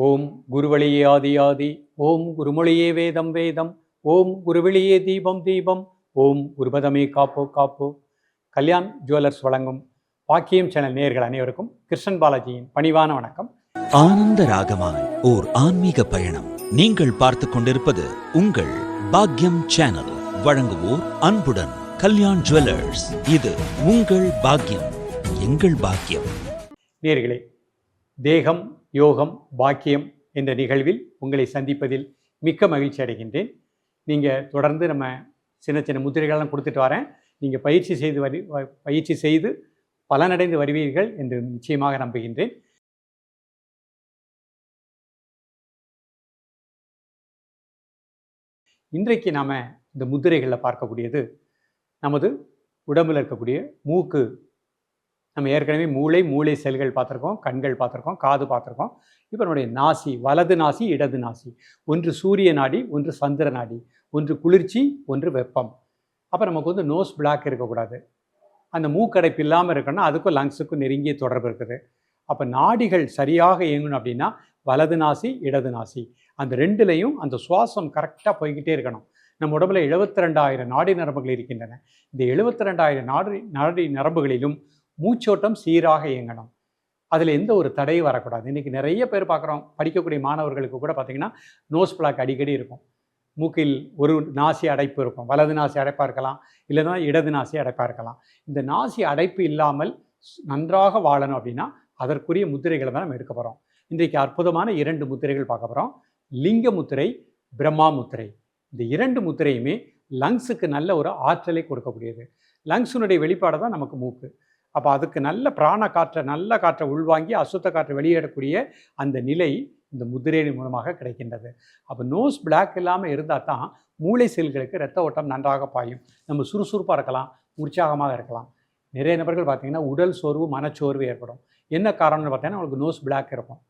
ஓம் குருவழியே ஆதி ஆதி, ஓம் குருமொழியே வேதம் வேதம், ஓம் குருவெளியே தீபம் தீபம், ஓம் குருபதமே காப்போ காப்போ. கல்யாண் ஜுவல்லர்ஸ் வழங்கும் பாக்கியம் சேனல் நேயர்கள் அனைவருக்கும் கிருஷ்ணன் பாலாஜியின் பணிவான வணக்கம். ஆனந்த ராகமாய் ஓர் ஆன்மீக பயணம். நீங்கள் பார்த்துக் கொண்டிருப்பது உங்கள் பாக்யம் சேனல். வழங்குவோர் அன்புடன் கல்யாண் ஜுவல்லர்ஸ். இது உங்கள் பாக்யம், எங்கள் பாக்கியம். நேயர்களே, தேகம் யோகம் பாக்கியம் என்ற நிகழ்வில் உங்களை சந்திப்பதில் மிக்க மகிழ்ச்சி அடைகின்றேன். நீங்கள் தொடர்ந்து நம்ம சின்ன சின்ன முத்திரைகள்லாம் கொடுத்துட்டு வரேன். நீங்கள் பயிற்சி செய்து பலனடைந்து வருவீர்கள் என்று நிச்சயமாக நம்புகின்றேன். இன்றைக்கு நாம் இந்த முத்திரைகளில் பார்க்கக்கூடியது நமது உடம்பில் இருக்கக்கூடிய மூக்கு. நம்ம ஏற்கனவே மூளை செல்கள் பார்த்துருக்கோம், கண்கள் பார்த்துருக்கோம், காது பார்த்துருக்கோம். இப்போ நம்முடைய நாசி, வலது நாசி இடது நாசி, ஒன்று சூரிய நாடி, ஒன்று சந்திர நாடி, ஒன்று குளிர்ச்சி, ஒன்று வெப்பம். அப்போ நமக்கு நோஸ் பிளாக் இருக்கக்கூடாது. அந்த மூக்கடைப்பு இல்லாமல் இருக்கணும்னா அதுக்கும் லங்ஸுக்கும் நெருங்கிய தொடர்பு இருக்குது. அப்போ நாடிகள் சரியாக இயங்கணும் அப்படின்னா வலது நாசி இடது நாசி, அந்த ரெண்டுலேயும் அந்த சுவாசம் கரெக்டாக போய்கிட்டே இருக்கணும். நம்ம உடம்புல 72,000 நாடி நரம்புகள் இருக்கின்றன. இந்த 72,000 நாடி நரம்புகளிலும் மூச்சோட்டம் சீராக இயங்கணும். அதில் எந்த ஒரு தடையும் வரக்கூடாது. இன்றைக்கி நிறைய பேர் பார்க்குறோம், படிக்கக்கூடிய மாணவர்களுக்கு கூட பார்த்திங்கன்னா நோஸ் பிளாக் அடிக்கடி இருக்கும். மூக்கில் ஒரு நாசி அடைப்பு இருக்கும், வலது நாசி அடைப்பாக இருக்கலாம், இல்லைனா இடது நாசி அடைப்பாக இருக்கலாம். இந்த நாசி அடைப்பு இல்லாமல் நன்றாக வாழணும் அப்படின்னா அதற்குரிய முத்திரைகளை தான் நம்ம எடுக்க போகிறோம். இன்றைக்கு அற்புதமான 2 முத்திரைகள் பார்க்க போகிறோம். லிங்க முத்திரை, பிரம்மா முத்திரை. இந்த 2 முத்திரையுமே லங்ஸுக்கு நல்ல ஒரு ஆற்றலை கொடுக்கக்கூடியது. லங்ஸுனுடைய வெளிப்பாடு தான் நமக்கு மூக்கு. அப்போ அதுக்கு நல்ல நல்ல காற்றை உள்வாங்கி அசுத்த காற்றை வெளியிடக்கூடிய அந்த நிலை இந்த முத்திரையின் மூலமாக கிடைக்கின்றது. அப்போ நோஸ் பிளாக் இல்லாமல் இருந்தால் தான் மூளை செல்களுக்கு இரத்த ஓட்டம் நன்றாக பாயும். நம்ம சுறுசுறுப்பாக இருக்கலாம், உற்சாகமாக இருக்கலாம். நிறைய நபர்கள் பார்த்திங்கன்னா உடல் சோர்வு, மனச்சோர்வு ஏற்படும். என்ன காரணம்னு பார்த்தீங்கன்னா அவங்களுக்கு நோஸ் பிளாக் இருக்கும்.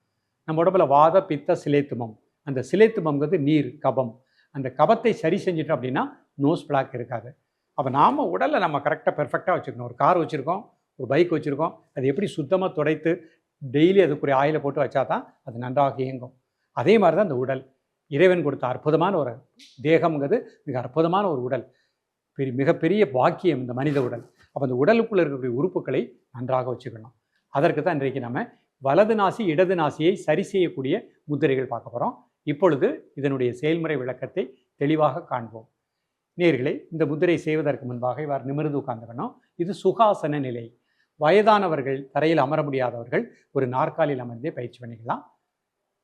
நம்ம உடம்புல வாத பித்த சிலைத்துமம், அந்த சிலைத்துமங்கிறது நீர், கபம். அந்த கபத்தை சரி செஞ்சிட்டோம் அப்படின்னா நோஸ் பிளாக் இருக்காது. அப்போ நாம் உடலை நம்ம கரெக்டாக பெர்ஃபெக்டாக வச்சுக்கணும். ஒரு கார் வச்சுருக்கோம், ஒரு பைக் வச்சுருக்கோம், அது எப்படி சுத்தமாக துடைத்து டெய்லி அதுக்குரிய ஆயிலை போட்டு வச்சா தான் அது நன்றாக இயங்கும். அதே மாதிரி தான் இந்த உடல் இறைவன் கொடுத்த அற்புதமான ஒரு தேகம்ங்கிறது மிக அற்புதமான ஒரு உடல், மிகப்பெரிய பாக்கியம் இந்த மனித உடல். அப்போ அந்த உடலுக்குள்ளே இருக்கக்கூடிய உறுப்புகளை நன்றாக வச்சுக்கணும். அதற்கு தான் இன்றைக்கு நம்ம வலது நாசி இடது நாசியை சரி செய்யக்கூடிய முத்திரைகள் பார்க்க போகிறோம். இப்பொழுது இதனுடைய செயல்முறை விளக்கத்தை தெளிவாக காண்போம். நேயர்களே, இந்த முத்திரை செய்வதற்கு முன்பாக இவ்வாறு நிமிர்ந்து உட்கார்ந்துக்கணும். இது சுகாசன நிலை. வயதானவர்கள், தரையில் அமர முடியாதவர்கள் ஒரு நாற்காலியில் அமர்ந்தே பயிற்சி பண்ணிக்கலாம்.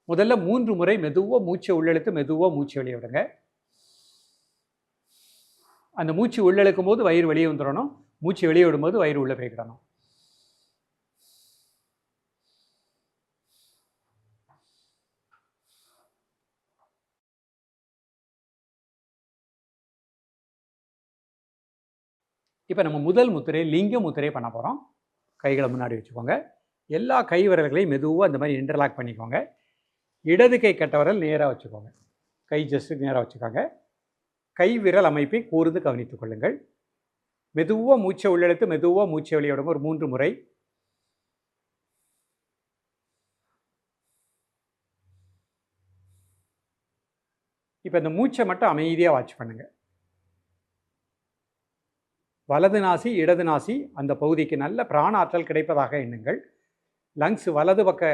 முதல்ல 3 முறை மெதுவாக மூச்சை உள்ளெழுத்து மெதுவாக மூச்சு வெளியே விடுங்க. அந்த மூச்சு உள்ளெழுக்கும் போது வயிறு வெளியே வந்துடணும், மூச்சு வெளியே விடும்போது வயிறு உள்ளே போய்க்கிடணும். இப்போ நம்ம முதல் முத்திரை லிங்க முத்திரை பண்ண போகிறோம். கைகளை முன்னாடி வச்சுக்கோங்க. எல்லா கை விரல்களையும் மெதுவாக இந்த மாதிரி இன்டர்லாக் பண்ணிக்கோங்க. இடது கை கட்ட விரல் நேராக வச்சுக்கோங்க, கை ஜஸ்ட்டு நேராக வச்சுக்கோங்க. கை விரல் அமைப்பை கூர்ந்து கவனித்துக் கொள்ளுங்கள். மெதுவாக மூச்சை உள்ளெடுத்து மெதுவாக மூச்சை வெளியே விடுங்க. ஒரு 3 முறை. இப்போ இந்த மூச்சை மட்டும் அமைதியாக வாட்ச் பண்ணுங்கள். வலது நாசி இடது நாசி அந்த பகுதிக்கு நல்ல பிராண ஆற்றல் கிடைப்பதாக எண்ணுங்கள். லங்ஸ் வலது பக்க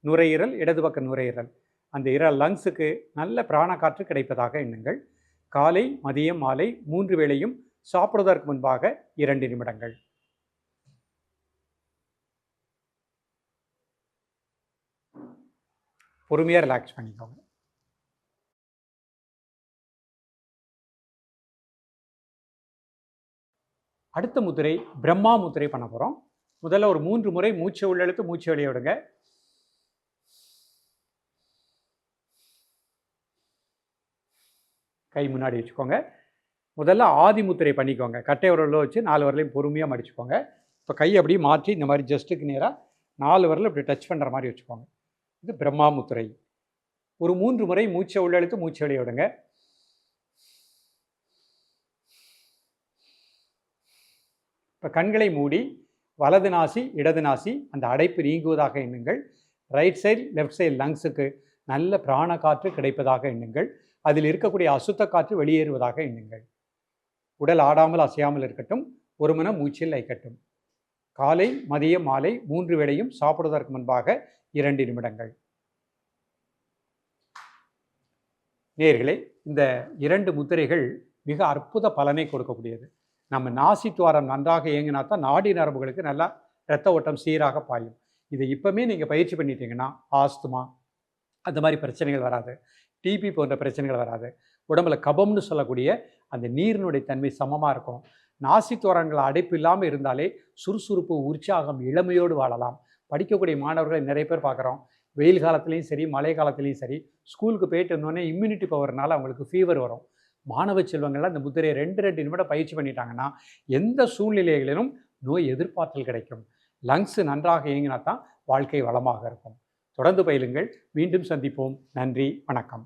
நுரையீரல், இடது பக்க நுரையீரல், அந்த லங்ஸுக்கு நல்ல பிராண காற்று கிடைப்பதாக எண்ணுங்கள். காலை, மதியம், மாலை 3 வேளையும் சாப்பிடுவதற்கு முன்பாக 2 நிமிடங்கள். பொறுமையாக ரிலாக்ஸ் பண்ணிக்கோங்க. அடுத்த முத்திரை பிரம்மா முத்திரை பண்ண போகிறோம். முதல்ல ஒரு 3 முறை மூச்சை உள்ளெழுத்து மூச்சை வெளியே விடுங்க. கை முன்னாடி வச்சுக்கோங்க. முதல்ல ஆதி முத்திரை பண்ணிக்கோங்க. கட்டை விரலில் வச்சு 4 விரலையும் பொறுமையாக மடிச்சுக்கோங்க. இப்போ கை அப்படியே மாற்றி இந்த மாதிரி ஜஸ்ட்டுக்கு நேராக 4 விரல் இப்படி டச் பண்ணுற மாதிரி வச்சுக்கோங்க. இது பிரம்மா முத்திரை. ஒரு 3 முறை மூச்சை உள்ளெழுத்து மூச்சை வெளியே விடுங்க. இப்போ கண்களை மூடி வலது நாசி இடது நாசி அந்த அடைப்பு நீங்குவதாக எண்ணுங்கள். ரைட் சைடு லெஃப்ட் சைடு லங்ஸுக்கு நல்ல பிராண காற்று கிடைப்பதாக எண்ணுங்கள். அதில் இருக்கக்கூடிய அசுத்த காற்று வெளியேறுவதாக எண்ணுங்கள். உடல் ஆடாமல் அசையாமல் இருக்கட்டும். ஒரு மனம் மூச்சில் லைக்கட்டும். காலை, மதியம், மாலை 3 வேளையும் சாப்பிடுவதற்கு முன்பாக 2 நிமிடங்கள். நேயர்களே, இந்த 2 முத்திரைகள் மிக அற்புத பலனை கொடுக்கக்கூடியது. நம்ம நாசி துவாரம் நன்றாக இயங்கினா தான் நாடி நரம்புகளுக்கு நல்லா இரத்த ஓட்டம் சீராக பாயும். இதை இப்போமே நீங்கள் பயிற்சி பண்ணிட்டீங்கன்னா ஆஸ்துமா அந்த மாதிரி பிரச்சனைகள் வராது. டிபி போன்ற பிரச்சனைகள் வராது. உடம்புல கபம்னு சொல்லக்கூடிய அந்த நீரினுடைய தன்மை சமமாக இருக்கும். நாசி துவாரங்கள் அடைப்பு இல்லாமல் இருந்தாலே சுறுசுறுப்பு, உற்சாகம், இளமையோடு வாழலாம். படிக்கக்கூடிய மாணவர்களை நிறைய பேர் பார்க்குறோம். வெயில் காலத்துலேயும் சரி, மழை காலத்துலேயும் சரி, ஸ்கூலுக்கு போயிட்டு இருந்தோடனே இம்யூனிட்டி பவர்னால அவங்களுக்கு ஃபீவர் வரும். மாணவ செல்வங்கள்லாம் இந்த முத்திரையை 2 நிமிடம் பயிற்சி பண்ணிட்டாங்கன்னா எந்த சூழ்நிலைகளிலும் நோய் எதிர்ப்பாற்றல் கிடைக்கும். லங்ஸ் நன்றாக இயங்கினா தான் வாழ்க்கை வளமாக இருக்கும். தொடர்ந்து பயிலுங்கள். மீண்டும் சந்திப்போம். நன்றி, வணக்கம்.